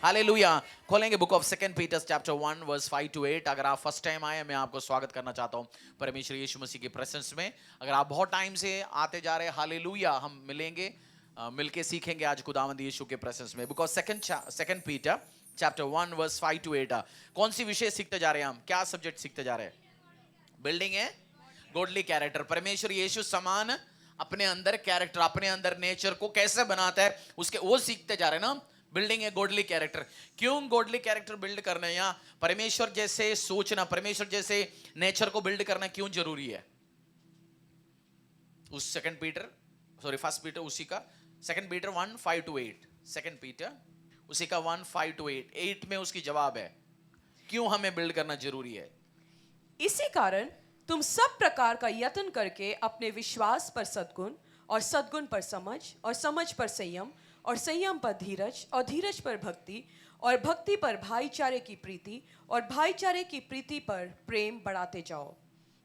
Hallelujah. खोलेंगे book of second Peter chapter 1 verse 5 to 8। अगर आप फर्स्ट टाइम आए, मैं आपको स्वागत करना चाहता हूं परमेश्वर यीशु मसीह की प्रेजेंस में। अगर आप बहुत टाइम से आते जा रहे हैं, हालेलुया, हम मिलेंगे, मिलके सीखेंगे आज खुदावंद यीशु के प्रेजेंस में। Book of second Peter chapter 1 verse 5 to 8। कौन सी विषय सीखते जा रहे हैं हम? क्या सब्जेक्ट सीखते जा रहे हैं? बिल्डिंग है गॉडली कैरेक्टर। परमेश्वर यीशु समान अपने अंदर कैरेक्टर, अपने अंदर नेचर को कैसे बनाता है, उसके वो सीखते जा रहे हैं ना। बिल्डिंग है गॉडली कैरेक्टर। क्यों गॉडली कैरेक्टर बिल्ड करना है, या परमेश्वर जैसे सोचना, परमेश्वर जैसे नेचर को बिल्ड करना क्यों जरूरी है? उस फर्स्ट पीटर उसी का second Peter 1 5 to 8, second Peter उसी का 1 5 to 8 में उसकी जवाब है क्यों हमें बिल्ड करना जरूरी है। इसी कारण तुम सब प्रकार का यत्न करके अपने विश्वास पर सद्गुण, और सद्गुण पर समझ, और समझ पर संयम, और संयम पर धीरज, और धीरज पर भक्ति, और भक्ति पर भाईचारे की प्रीति, और भाईचारे की प्रीति पर प्रेम बढ़ाते जाओ।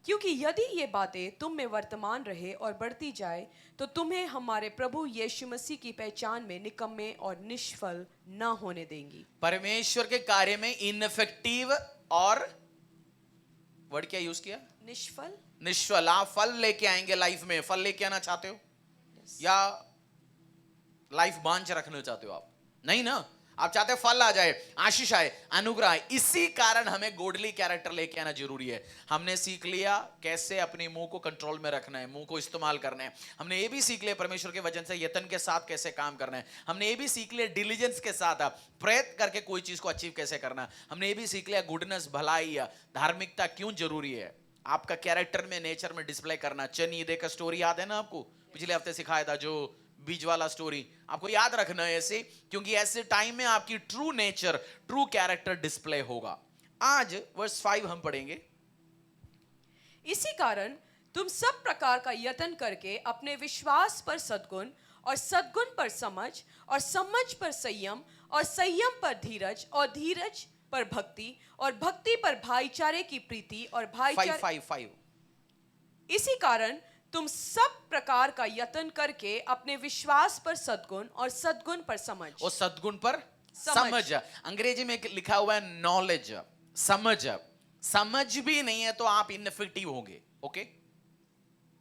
क्योंकि यदि ये बातें तुम में वर्तमान रहे और बढ़ती जाए, तो तुम्हें हमारे प्रभु यीशु मसीह की पहचान में निकम्मे और निष्फल न होने देंगी। परमेश्वर के कार्य में इनफेक्टिव और वर्ड क्या यूज किया? निष्फल। आप फल लेके आएंगे लाइफ में। फल लेके आना चाहते हो? या लाइफ बांझ रखना चाहते हो आप? नहीं ना, आप चाहते हो फल आ जाए, आशीष आए, अनुग्रह आए। इसी कारण हमें गॉडली कैरेक्टर लेके आना जरूरी है। हमने सीख लिया कैसे अपने मुंह को कंट्रोल में रखना है, मुंह को इस्तेमाल करना है। हमने ये भी सीख लिया परमेश्वर के वचन से यत्न के साथ कैसे काम करना है। हमने ये भी सीख लिया डिलीजेंस के साथ प्रयत्न करके कोई चीज को अचीव कैसे करना है। हमने ये भी सीख लिया गुडनेस, भलाई या धार्मिकता क्यों जरूरी है। आपका कैरेक्टर में, नेचर में डिस्प्ले करना। चनीदे का स्टोरी याद है ना आपको? पिछले हफ्ते सिखाया था, जो बीज वाला स्टोरी। आपको याद रखना है ऐसे, क्योंकि ऐसे टाइम में आपकी true nature, true character display होगा। आज वर्स 5 हम पढ़ेंगे। इसी कारण तुम सब प्रकार का यत्न करके अपने विश्वास पर सद्गुण, और सद्गुण पर समझ, और समझ पर संयम, और संयम पर धीरज, और धीरज पर भक्ति, और भक्ति पर भाईचारे की प्रीति, और भाईचारे 5 इसी कारण तुम सब प्रकार का यत्न करके अपने विश्वास पर सद्गुण, और सद्गुण पर समझ, और सद्गुण पर समझ। अंग्रेजी में लिखा हुआ है नॉलेज। समझ भी नहीं है तो आप इनफेक्टिव होंगे। ओके,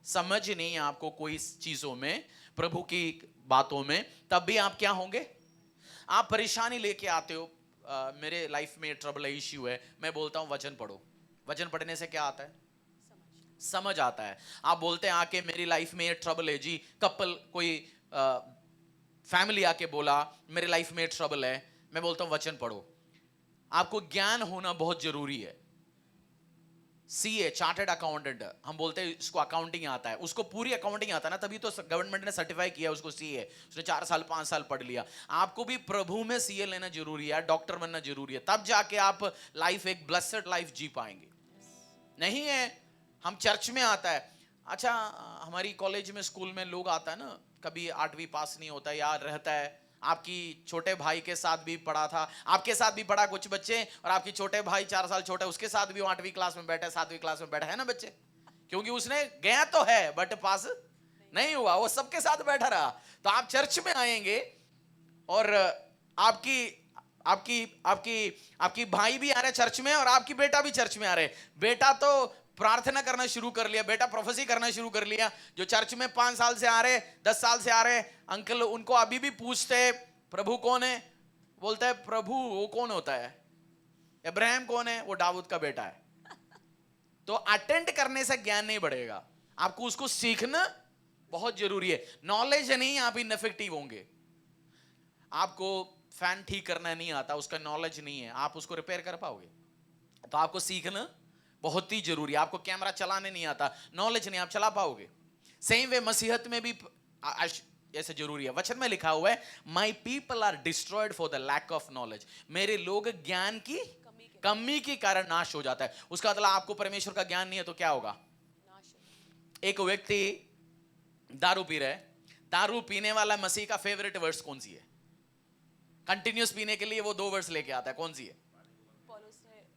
समझ नहीं है आपको कोई चीजों में, प्रभु की बातों में, तब भी आप क्या होंगे? आप परेशानी लेके आते हो। मेरे लाइफ में ट्रबल है, इश्यू है, मैं बोलता हूं वचन पढ़ो। वचन पढ़ने से क्या आता है? समझ आता है। आप बोलते हैं आके मेरी लाइफ में ट्रबल है जी, कपल कोई फैमिली आके बोला मेरी लाइफ में ट्रबल है, मैं बोलता हूं वचन पढ़ो। आपको ज्ञान होना बहुत जरूरी है। सीए, चार्टर्ड अकाउंटेंट, हम बोलते हैं इसको अकाउंटिंग आता है, उसको पूरी अकाउंटिंग आता है ना, तभी तो गवर्नमेंट ने सर्टिफाई किया उसको सीए। उसने 4 साल 5 साल पढ़ लिया। आपको भी प्रभु में सीए लेना जरूरी है, डॉक्टर बनना जरूरी है, तब जाके आप लाइफ एक ब्लेस्ड लाइफ जी पाएंगे। नहीं है हम चर्च में आता है। अच्छा, हमारी कॉलेज में, स्कूल में लोग आता है ना, कभी 8वीं पास नहीं होता या रहता है। आपकी छोटे भाई के साथ भी पढ़ा था, आपके साथ भी पढ़ा कुछ बच्चे, और आपकी छोटे भाई 4 साल छोटा, उसके साथ भी 8वीं क्लास में बैठा, 7वीं क्लास में बैठा है ना बच्चे, क्योंकि उसने गया तो है बट पास नहीं हुआ, वो सबके साथ बैठा रहा। तो आप चर्च में आएंगे और आपकी आपकी आपकी आपकी भाई भी आ रहे चर्च में, और आपकी बेटा भी चर्च में आ रहे। बेटा तो प्रार्थना करना शुरू कर लिया, बेटा प्रोफेसी करना शुरू कर लिया। जो चर्च में 5 साल से आ रहे, 10 साल से आ रहे अंकल, उनको अभी भी पूछते हैं प्रभु कौन है? बोलता है प्रभु वो कौन होता है? इब्राहिम कौन है? वो दाऊद का बेटा है। तो अटेंड करने से ज्ञान नहीं बढ़ेगा, आपको उसको सीखना बहुत जरूरी है। नॉलेज नहीं, आप इनफेक्टिव होंगे। आपको फैन ठीक करना नहीं आता, उसका नॉलेज नहीं है, आप उसको रिपेयर कर पाओगे? तो आपको सीखना बहुत ही जरूरी है। आपको कैमरा चलाने नहीं आता, नॉलेज नहीं, आप चला पाओगे? सेम वे मसीहत में भी ऐसे जरूरी है। वचन में लिखा हुआ है my people are destroyed for the lack of knowledge. मेरे लोग ज्ञान की कमी के कारण नाश हो जाता है। उसका मतलब आपको परमेश्वर का ज्ञान नहीं है तो क्या होगा? एक व्यक्ति दारू पी रहा है, दारू पीने वाला मसीह का फेवरेट वर्स कौन सी है? कंटिन्यूस पीने के लिए वो 2 वर्स लेके आता है, कौन सी है?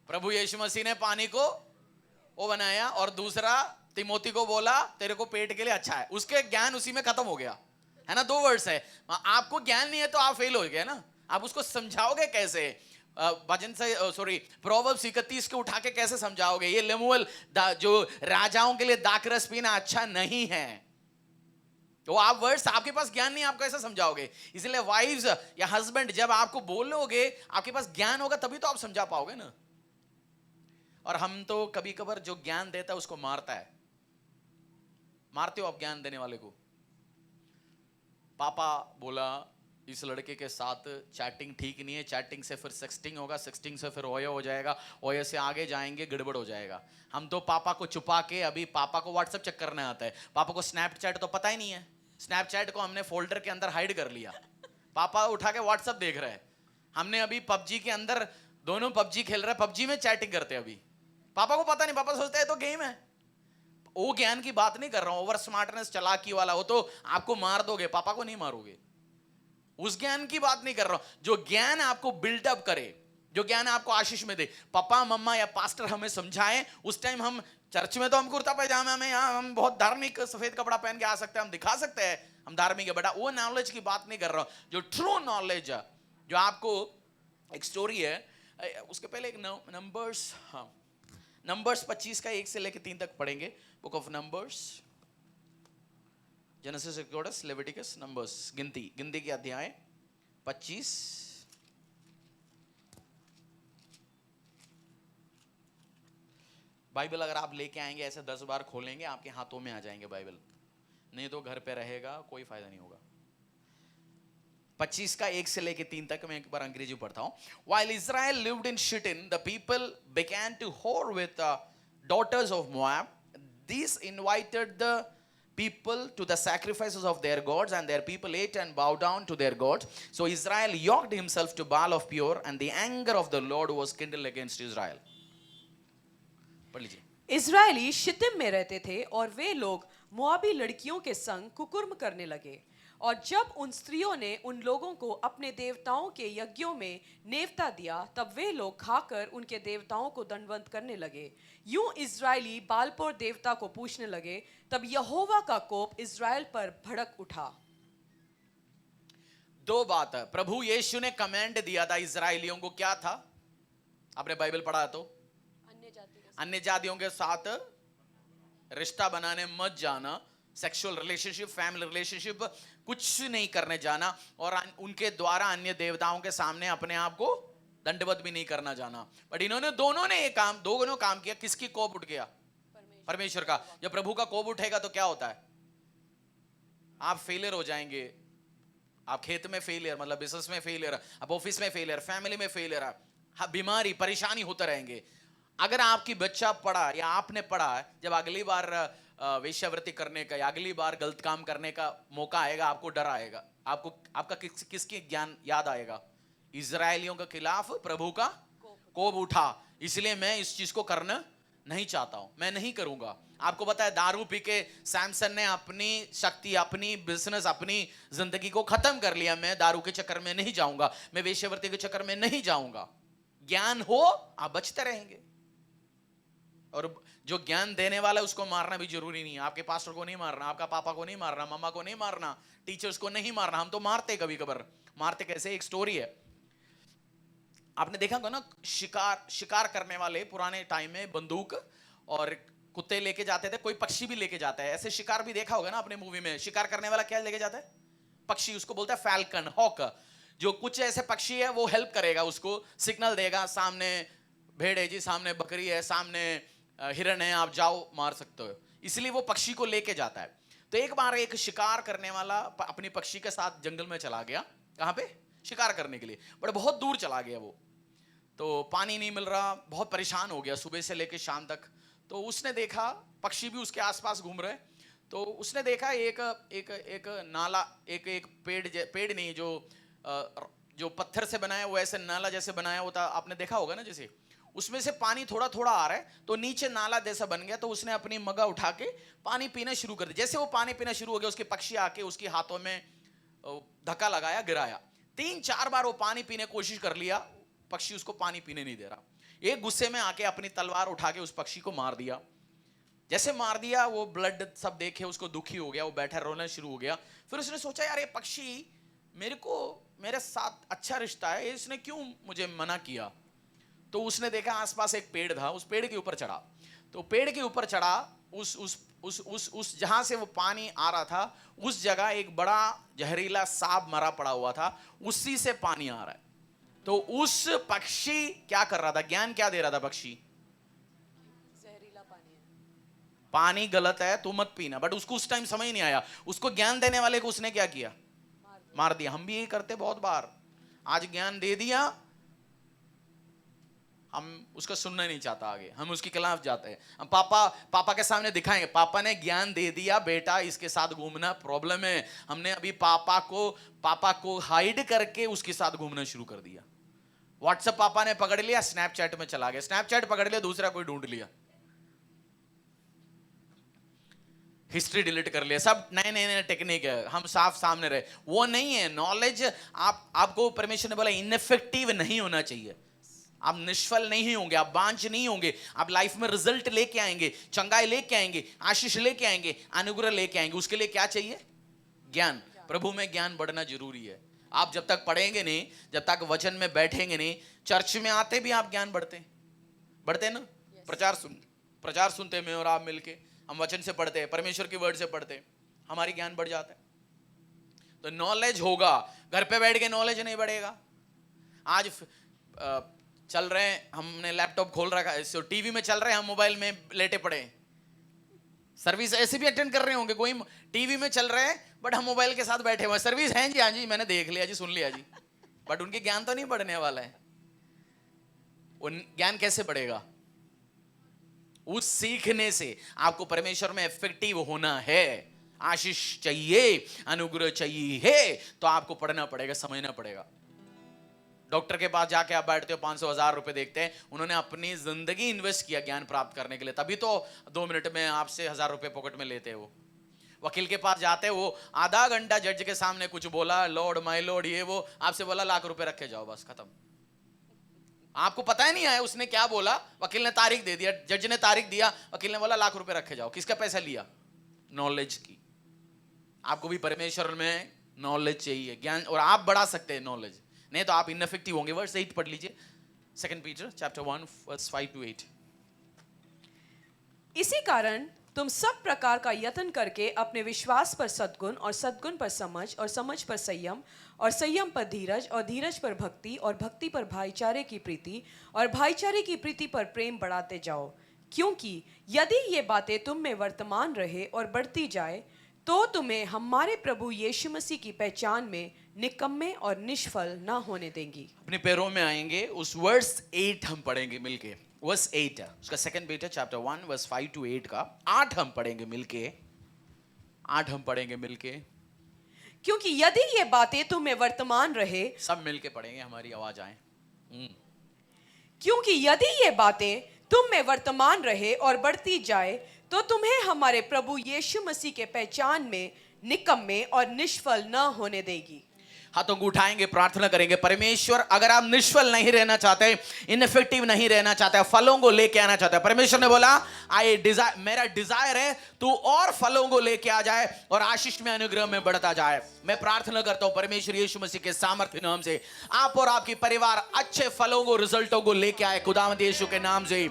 प्रभु यीशु मसीह ने पानी को वो बनाया, और दूसरा तिमोथी को बोला तेरे को पेट के लिए अच्छा है। उसके ज्ञान उसी में खत्म हो गया है ना, 2 वर्ड्स है। आपको ज्ञान नहीं है तो आप फेल हो गए ना। आप उसको समझाओगे कैसे? भजन से सॉरी प्रोवर्ब्स 31 के उठा के कैसे समझाओगे? ये लेमुएल जो राजाओं के लिए दाखरस पीना अच्छा नहीं है। तो आप वर्ड्स, आपके पास ज्ञान नहीं, आप कैसे समझाओगे? इसलिए वाइफ्स या हस्बैंड जब आपको बोलोगे, आपके पास ज्ञान होगा तभी तो आप समझा पाओगे ना। और हम तो कभी कभार जो ज्ञान देता है उसको मारता है। मारते हो आप ज्ञान देने वाले को? पापा बोला इस लड़के के साथ चैटिंग ठीक नहीं है, चैटिंग से फिर सेक्सटिंग होगा, सेक्सटिंग से फिर ओयो हो जाएगा, ओयो से आगे जाएंगे गड़बड़ हो जाएगा। हम तो पापा को छुपा के, अभी पापा को व्हाट्सएप चेक करना आता है, पापा को स्नैपचैट तो पता ही नहीं है, स्नैपचैट को हमने फोल्डर के अंदर हाइड कर लिया, पापा उठा के व्हाट्सएप देख रहे हैं। हमने अभी पबजी के अंदर दोनों पबजी खेल रहे हैं, पबजी में चैटिंग करते हैं अभी, पापा को पता नहीं, पापा सोचते हैं तो गेम है। वो ज्ञान की बात नहीं कर रहा हूं, ओवर स्मार्टनेस चालाकी वाला, वो तो आपको मार दोगे, पापा को नहीं मारोगे। उस ज्ञान की बात नहीं कर रहा हूं, जो ज्ञान आपको बिल्डअप करे, जो ज्ञान आपको आशीष में दे। पापा मम्मा या पास्टर हमें समझाएं, उस टाइम हम चर्च में तो हम कुर्ता पैजामा में, यहाँ हम बहुत धार्मिक सफेद कपड़ा पहन के आ सकते हैं, हम दिखा सकते हैं हम धार्मिक है, बेटा वो नॉलेज की बात नहीं कर रहा हूं। जो ट्रू नॉलेज है, जो आपको एक स्टोरी है, उसके पहले एक नंबर्स, हाँ नंबर्स 25 का 1 से लेकर 3 तक पढ़ेंगे। Book of numbers, genesis, exodus, Leviticus, numbers, गिनती के अध्याय 25। बाइबल अगर आप लेके आएंगे ऐसे 10 बार खोलेंगे आपके हाथों में आ जाएंगे बाइबल, नहीं तो घर पे रहेगा, कोई फायदा नहीं होगा। 25 का 1 से लेके 3 तक मैं एक बार अंग्रेजी पढ़ता हूं। While Israel lived in Shittim, the people began to whore with the daughters of Moab. These invited the people to the sacrifices of their gods, and their people ate and bowed down to their gods. So Israel yoked himself to Baal of Peor, and the anger of the Lord was kindled against Israel. पढ़ लीजिए। Israeli शितिम में रहते थे और वे लोग मोआबी लड़कियों के संग कुकर्म करने लगे। और जब उन स्त्रियों ने उन लोगों को अपने देवताओं के यज्ञों में नेवता दिया, तब वे लोग खाकर उनके देवताओं को दंडवत करने लगे। यूं इजरायली बालपोर देवता को पूछने लगे, तब यहोवा का कोप इजराइल पर भड़क उठा। दो बात है, प्रभु यीशु ने कमांड दिया था इजरायलियों को, क्या था? आपने बाइबल पढ़ा तो अन्य जातियों के साथ रिश्ता बनाने मत जाना, सेक्सुअल रिलेशनशिप, फैमिली रिलेशनशिप कुछ नहीं करने जाना, और उनके द्वारा अन्य देवताओं के सामने अपने आप को दंडवत भी नहीं करना जाना। बट इन्होंने दोनों काम किया। किसकी कोप उठ गया? परमेश्वर का। जब प्रभु का कोप उठेगा तो क्या होता है? आप फेलियर हो जाएंगे। आप खेत में फेलियर, मतलब बिजनेस में फेलियर, आप ऑफिस में फेलियर, फैमिली में फेलियर, बीमारी परेशानी होते रहेंगे। अगर आपकी बच्चा पढ़ा या आपने पढ़ा, जब अगली बार वेश्यावृत्ति करने का या अगली बार गलत काम करने का मौका आएगा, आपको डर आएगा, आपका किसकी ज्ञान याद आएगा? इजरायलियों के खिलाफ प्रभु का कोप उठा, इसलिए मैं इस चीज को करना नहीं चाहता हूं, मैं नहीं करूंगा। आपको पता है दारू पी के सैमसन ने अपनी शक्ति, अपनी बिजनेस, अपनी जिंदगी को खत्म कर लिया। मैं दारू के चक्कर में नहीं जाऊंगा, मैं वेश्यावृत्ति के चक्कर में नहीं जाऊंगा। ज्ञान हो आप बचते रहेंगे। और जो ज्ञान देने वाला है उसको मारना भी जरूरी नहीं है। आपके पास्टर को नहीं मारना, आपका पापा को नहीं मारना, मम्मा को नहीं मारना, टीचर्स को नहीं मारना। हम तो मारते कभी कभार। मारते कैसे? एक स्टोरी है, आपने देखा होगा ना, शिकार करने वाले पुराने टाइम में बंदूक और कुत्ते लेके जाते थे, कोई पक्षी भी लेके जाता है। ऐसे शिकार भी देखा होगा ना आपने मूवी में। शिकार करने वाला क्या लेके जाता है? पक्षी। उसको बोलता है फैल्कन, हॉक। जो कुछ ऐसे पक्षी है वो हेल्प करेगा, उसको सिग्नल देगा, सामने भेड़ है जी, सामने बकरी है, सामने हिरन है, आप जाओ मार सकते हो। इसलिए वो पक्षी को लेके जाता है। तो एक बार एक शिकार करने वाला अपनी पक्षी के साथ जंगल में चला गया। कहां पे? शिकार करने के लिए। बट बहुत दूर चला गया वो, तो पानी नहीं मिल रहा, बहुत परेशान हो गया सुबह से लेकर शाम तक। तो उसने देखा पक्षी भी उसके आसपास घूम रहे, तो उसने देखा एक नाला, एक पेड़ नहीं, जो पत्थर से बनाया वो ऐसे नाला जैसे बनाया होता, आपने देखा होगा ना, जैसे उसमें से पानी थोड़ा थोड़ा आ रहा है, तो नीचे नाला जैसा बन गया। तो उसने अपनी मग्गा उठा के पानी पीना शुरू कर दिया। जैसे वो पानी पीना शुरू हो गया, उसके पक्षी आके उसके हाथों में धक्का लगाया, गिराया। 3-4 बार वो पानी पीने की कोशिश कर लिया, पक्षी उसको पानी पीने नहीं दे रहा। एक गुस्से में आके अपनी तलवार उठा के उस पक्षी को मार दिया। जैसे मार दिया, वो ब्लड सब देखे उसको दुखी हो गया, वो बैठा रोना शुरू हो गया। फिर उसने सोचा यार ये पक्षी मेरे को मेरे साथ अच्छा रिश्ता है, इसने क्यों मुझे मना किया? तो उसने देखा आसपास एक पेड़ था, उस पेड़ के ऊपर चढ़ा। तो पेड़ के ऊपर चढ़ा, उस जहां से वो पानी आ रहा था उस जगह एक बड़ा जहरीला सांप मरा पड़ा हुआ था, उसी से पानी आ रहा है। तो उस पक्षी क्या कर रहा था? ज्ञान क्या दे रहा था पक्षी? जहरीला पानी है। पानी गलत है तो मत पीना, बट उसको उस टाइम समझ नहीं आया। उसको ज्ञान देने वाले को उसने क्या किया? मार दिया। हम भी यही करते बहुत बार। आज ज्ञान दे दिया, हम उसका सुनना नहीं चाहता, आगे हम उसके खिलाफ जाते हैं। हम पापा के सामने दिखाएंगे, पापा ने ज्ञान दे दिया बेटा इसके साथ घूमना प्रॉब्लम है। हमने अभी पापा को हाइड करके उसके साथ घूमना शुरू कर दिया। व्हाट्सएप पापा ने पकड़ लिया, स्नैपचैट में चला गया, स्नैपचैट पकड़ लिया, दूसरा कोई ढूंढ लिया, हिस्ट्री डिलीट कर लिया। सब नए टेक्निक है, हम साफ सामने रहे। वो नहीं है नॉलेज। आपको परमेश्वर ने बोला इनफेक्टिव नहीं होना चाहिए। आप निष्फल नहीं होंगे, आप बांझ नहीं होंगे, आप लाइफ में रिजल्ट लेके आएंगे, चंगाई लेके आएंगे, आशीष लेके आएंगे, अनुग्रह लेके आएंगे। उसके लिए क्या चाहिए? ज्ञान। प्रभु में ज्ञान बढ़ना जरूरी है। आप जब तक पढ़ेंगे नहीं, जब तक वचन में बैठेंगे नहीं, चर्च में आते भी आप ज्ञान बढ़ते ना। प्रचार सुनते मैं और आप मिलके, हम वचन से पढ़ते हैं, परमेश्वर की वर्ड से पढ़ते हैं, हमारी ज्ञान बढ़ जाता है। तो नॉलेज होगा, घर पे बैठ के नॉलेज नहीं बढ़ेगा। आज चल रहे हैं, हमने लैपटॉप खोल रखा है, टीवी में चल रहे हैं, हम मोबाइल में लेटे पड़े हैं। सर्विस ऐसे भी अटेंड कर रहे होंगे, कोई टीवी में चल रहे हैं बट हम मोबाइल के साथ बैठे हुए हैं। सर्विस है जी, हाँ जी मैंने देख लिया जी, सुन लिया जी, बट उनके ज्ञान तो नहीं बढ़ने वाला है। उन ज्ञान कैसे बढ़ेगा? उस सीखने से। आपको परमेश्वर में इफेक्टिव होना है, आशीष चाहिए, अनुग्रह चाहिए, तो आपको पढ़ना पड़ेगा, समझना पड़ेगा। डॉक्टर के पास जाके आप बैठते हो, 500,000 रुपए देखते हैं, उन्होंने अपनी जिंदगी इन्वेस्ट किया ज्ञान प्राप्त करने के लिए, तभी तो 2 मिनट में आपसे 1,000 रुपए पॉकेट में लेते हैं। वो वकील के पास जाते हैं, वो आधा घंटा जज के सामने कुछ बोला, लॉर्ड माय लॉर्ड ये वो, आपसे बोला लाख रुपए रखे जाओ, बस खत्म। आपको पता ही नहीं आया उसने क्या बोला, वकील ने तारीख दे दिया, जज ने तारीख दिया, वकील ने बोला लाख रुपए रखे जाओ। किसका पैसा लिया? नॉलेज की। आपको भी परमेश्वर में नॉलेज चाहिए, ज्ञान, और आप बढ़ा सकते हैं नॉलेज, नहीं तो आप इनफेक्टिव होंगे। वर्स 8 पढ़ लीजिए, 2 पीटर चैप्टर 1 वर्स 5 to 8। इसी कारण तुम सब प्रकार का यत्न करके अपने विश्वास पर सद्गुण, और सद्गुण पर समझ, और समझ पर संयम, और संयम पर धीरज, और धीरज पर भक्ति, और भक्ति पर भाईचारे की प्रीति, और भाईचारे की प्रीति पर प्रेम बढ़ाते जाओ। क्योंकि यदि ये बातें तुम में वर्तमान रहे और बढ़ती जाए, तो तुम्हें हमारे प्रभु यीशु मसीह की पहचान में निकम्मे और निष्फल ना होने देंगी। अपने पैरों में आएंगे। उस वर्स 8 हम पढ़ेंगे मिलके, वर्स 8 है उसका, 2 पीटर चैप्टर 1 वर्स 5 to 8 का 8 हम पढ़ेंगे मिलके, 8 हम पढ़ेंगे मिलके। क्योंकि यदि ये बातें तुम में वर्तमान रहे, सब मिलके पढ़ेंगे, हमारी आवाज आए। क्योंकि यदि ये बातें तुम में वर्तमान रहे और बढ़ती जाए, तो तुम्हें हमारे प्रभु यीशु मसीह के पहचान में निकम्मे और निष्फल न होने देगी। हाथों को उठाएंगे, प्रार्थना करेंगे। परमेश्वर, अगर आप निष्फल नहीं रहना चाहते, इनफेक्टिव नहीं रहना चाहते, फलों को लेके आना चाहते हैं, परमेश्वर ने बोला मेरा डिजायर है तू और फलों को लेके आ जाए और आशीष में, अनुग्रह में बढ़ता जाए। मैं प्रार्थना करता हूं परमेश्वर यीशु मसीह के सामर्थ्य नाम से, आप और आपकी परिवार अच्छे फलों को, रिजल्टों को लेके आए खुदावंद यीशु के नाम से।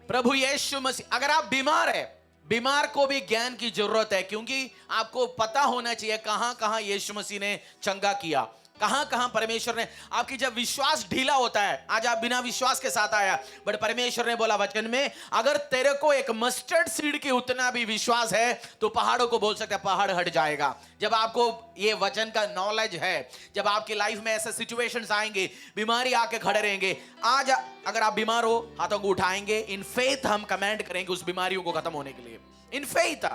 प्रभु यीशु मसीह, अगर आप बीमार है, बीमार को भी ज्ञान की जरूरत है, क्योंकि आपको पता होना चाहिए कहां कहां यीशु मसीह ने चंगा किया, कहां कहां परमेश्वर ने। आपकी जब विश्वास ढीला होता है, आज आप बिना विश्वास के साथ आया, बट परमेश्वर ने बोला वचन में, अगर तेरे को एक मस्टर्ड सीड के उतना भी विश्वास है तो पहाड़ों को बोल सकता है पहाड़ हट जाएगा। जब आपको ये वचन का नॉलेज है, जब आपकी लाइफ में ऐसे सिचुएशंस आएंगे, बीमारी आके खड़े रहेंगे, आज अगर आप बीमार हो, हाथों को उठाएंगे, इन फेथ हम कमांड करेंगे उस बीमारियों को खत्म होने के लिए। इन फेथ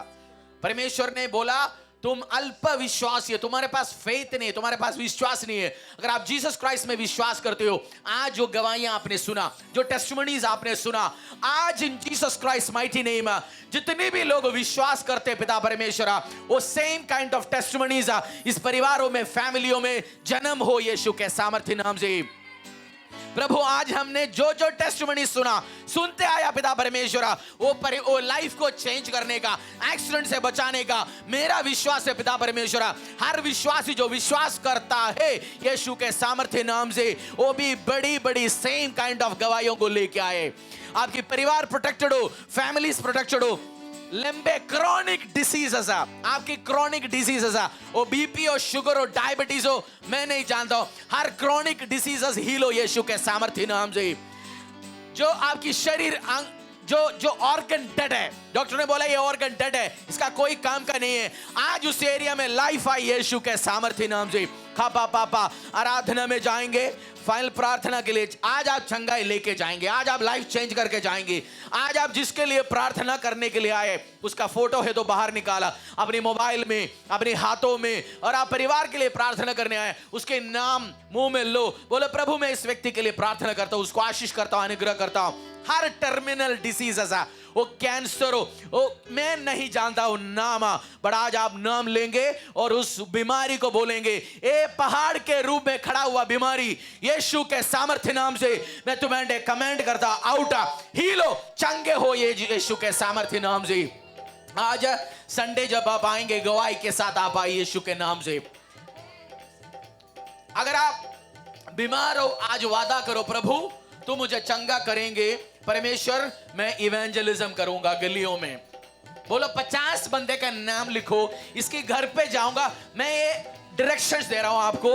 परमेश्वर ने बोला तुम अल्प विश्वासी है, तुम्हारे पास फेथ नहीं, तुम्हारे पास विश्वास नहीं है। अगर आप जीसस क्राइस्ट में विश्वास करते हो, आज जो गवाहियां आपने सुना, जो टेस्टिमनीज आपने सुना, आज इन जीसस क्राइस्ट माइटी नेम जितने भी लोग विश्वास करते हैं पिता परमेश्वर, वो सेम काइंड ऑफ टेस्टिमनीज इस परिवारों में, फैमिलियों में जन्म हो यीशु के सामर्थ्य नाम से। प्रभु आज हमने जो जो टेस्टिमनी सुना, सुनते आया पिता परमेश्वरा, वो लाइफ को चेंज करने का, एक्सीडेंट से बचाने का मेरा विश्वास है पिता परमेश्वरा। हर विश्वासी जो विश्वास करता है यीशु के सामर्थ्य नाम से, वो भी बड़ी बड़ी सेम काइंड ऑफ गवाहियों को लेके आए। आपकी परिवार प्रोटेक्टेड हो, फैमिलीज प्रोटेक्टेड हो। लंबे क्रॉनिक डिसीजेस, आपकी क्रॉनिक डिसीजेस, वो बीपी हो, शुगर हो, डायबिटीज हो, मैं नहीं जानता हूं, हर क्रॉनिक डिसीजेस हील हो यीशु के सामर्थ्य नाम से। जो आपकी शरीर जो ऑर्गन डेड है, डॉक्टर ने बोला ये ऑर्गन डेड है, इसका कोई काम का नहीं है, आज उस एरिया में लाइफ आई यीशु के सामर्थ्य नाम से। खापा पापा आराधना में जाएंगे, फाइनल प्रार्थना के लिए आज आप चंगाई लेके जाएंगे, आज आप लाइफ चेंज करके जाएंगे। आज आप जिसके लिए प्रार्थना करने के लिए आए उसका फोटो है तो बाहर निकाला अपने मोबाइल में, अपने हाथों में, और आप परिवार के लिए प्रार्थना करने आए, उसके नाम मुंह में लो, बोलो प्रभु मैं इस व्यक्ति के लिए प्रार्थना करता हूं, उसको आशीष करता हूं, अनुग्रह करता हूं। हर टर्मिनल डिसीज, वो कैंसर हो, वो मैं नहीं जानता हूं नाम, बट आज आप नाम लेंगे और उस बीमारी को बोलेंगे, ए पहाड़ के रूप में खड़ा हुआ बीमारी यीशु के सामर्थ्य नाम से मैं तुम्हें कमेंट करता, आउट, हीलो, चंगे हो ये यीशु के सामर्थ्य नाम से। आज संडे जब आप आएंगे गवाही के साथ आप आइए यीशु के नाम से। अगर आप बीमार हो आज वादा करो, प्रभु तू मुझे चंगा करेंगे, परमेश्वर मैं इवेंजलिज्म करूंगा गलियों में। बोलो 50 बंदे का नाम लिखो, इसके घर पे जाऊंगा, मैं ये डायरेक्शंस दे रहा हूं आपको,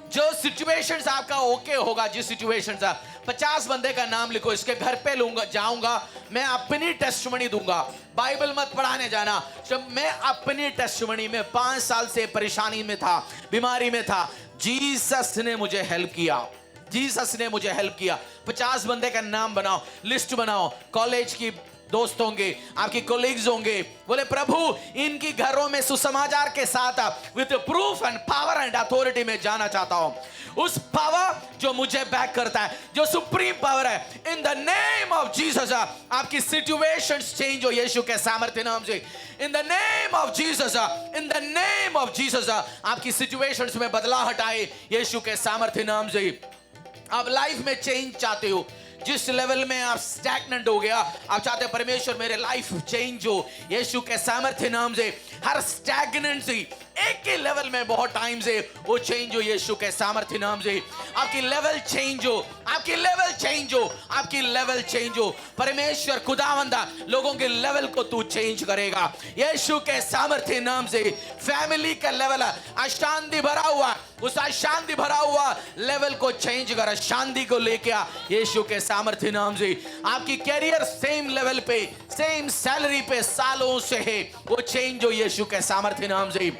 जो सिचुएशंस आपका ओके होगा, जिस सिचुएशन से 50 बंदे का नाम लिखो, इसके घर पे लूंगा, जाऊंगा, मैं अपनी टेस्टिमनी दूंगा। बाइबल मत पढ़ाने जाना, जब मैं अपनी टेस्टिमनी में 5 साल से परेशानी में था, बीमारी में था, जीसस ने मुझे हेल्प किया, जीसस ने मुझे हेल्प किया। 50 बंदे का नाम बनाओ, लिस्ट बनाओ, कॉलेज की दोस्त होंगे, आपके कोलीग्स होंगे, बोले प्रभु इनकी घरों में सुसमाचार के साथ with proof and power and authority में जाना चाहता हूं, उस पावर जो मुझे बैक करता है, जो सुप्रीम पावर है, in the name of Jesus आपकी सिचुएशंस चेंज हो यीशु के सामर्थ्य नाम से। In the name of Jesus, in the name of Jesus आपकी सिचुएशंस में बदलाव आए यीशु के सामर्थ्य नाम से। आप लाइफ में चेंज चाहते हो, जिस लेवल में आप स्टैग्नेंट हो गया, आप चाहते हैं परमेश्वर मेरे लाइफ चेंज हो यीशु के सामर्थ्य नाम से। हर स्टैग्नेंसी एक ही लेवल में बहुत टाइम से वो चेंज हो यीशु के सामर्थ्य नाम से। आपकी लेवल चेंज हो, आपकी लेवल चेंज हो, आपकी लेवल चेंज हो। परमेश्वर खुदावंदा लोगों के लेवल को तू चेंज करेगा यीशु के सामर्थ्य नाम से। फैमिली का लेवल अशांति भरा हुआ, उस अशांति भरा हुआ लेवल को चेंज कर, शांति को लेके आ यीशु के सामर्थ्य नाम से। आपकी कैरियर सेम लेवल पे, सेम सैलरी पे सालों से है, वो चेंज हो यीशु के सामर्थ्य नाम से।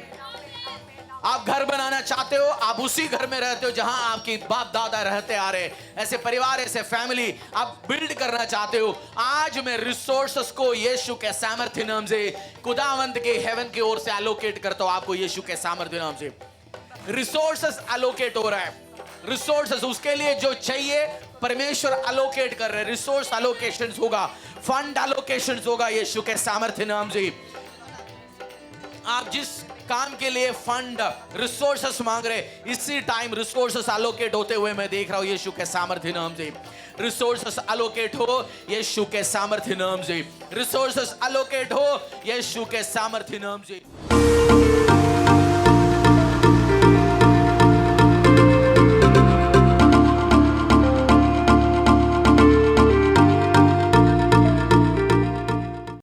आप घर बनाना चाहते हो, आप उसी घर में रहते हो जहां आपके बाप दादा रहते आ रहे, ऐसे परिवार, ऐसे फैमिली आप बिल्ड करना चाहते हो, आज मैं रिसोर्सेस को यीशु के सामर्थ्य नाम से खुदावंत के हेवन की ओर से एलोकेट करता हूं आपको यीशु के सामर्थ्य नाम से। रिसोर्सेस एलोकेट हो रहा है, रिसोर्सेस उसके लिए जो चाहिए परमेश्वर एलोकेट कर रहे हैं, रिसोर्स एलोकेशंस होगा, फंड एलोकेशंस होगा यीशु के सामर्थ्य नाम से। आप जिस काम के लिए फंड रिसोर्सेस मांग रहे, इसी टाइम रिसोर्सेस एलोकेट होते हुए मैं देख रहा हूं यीशु के सामर्थ्य नाम से। रिसोर्सेस एलोकेट हो यीशु के सामर्थ्य नाम से, रिसोर्सेस एलोकेट हो यीशु के सामर्थ्य नाम से।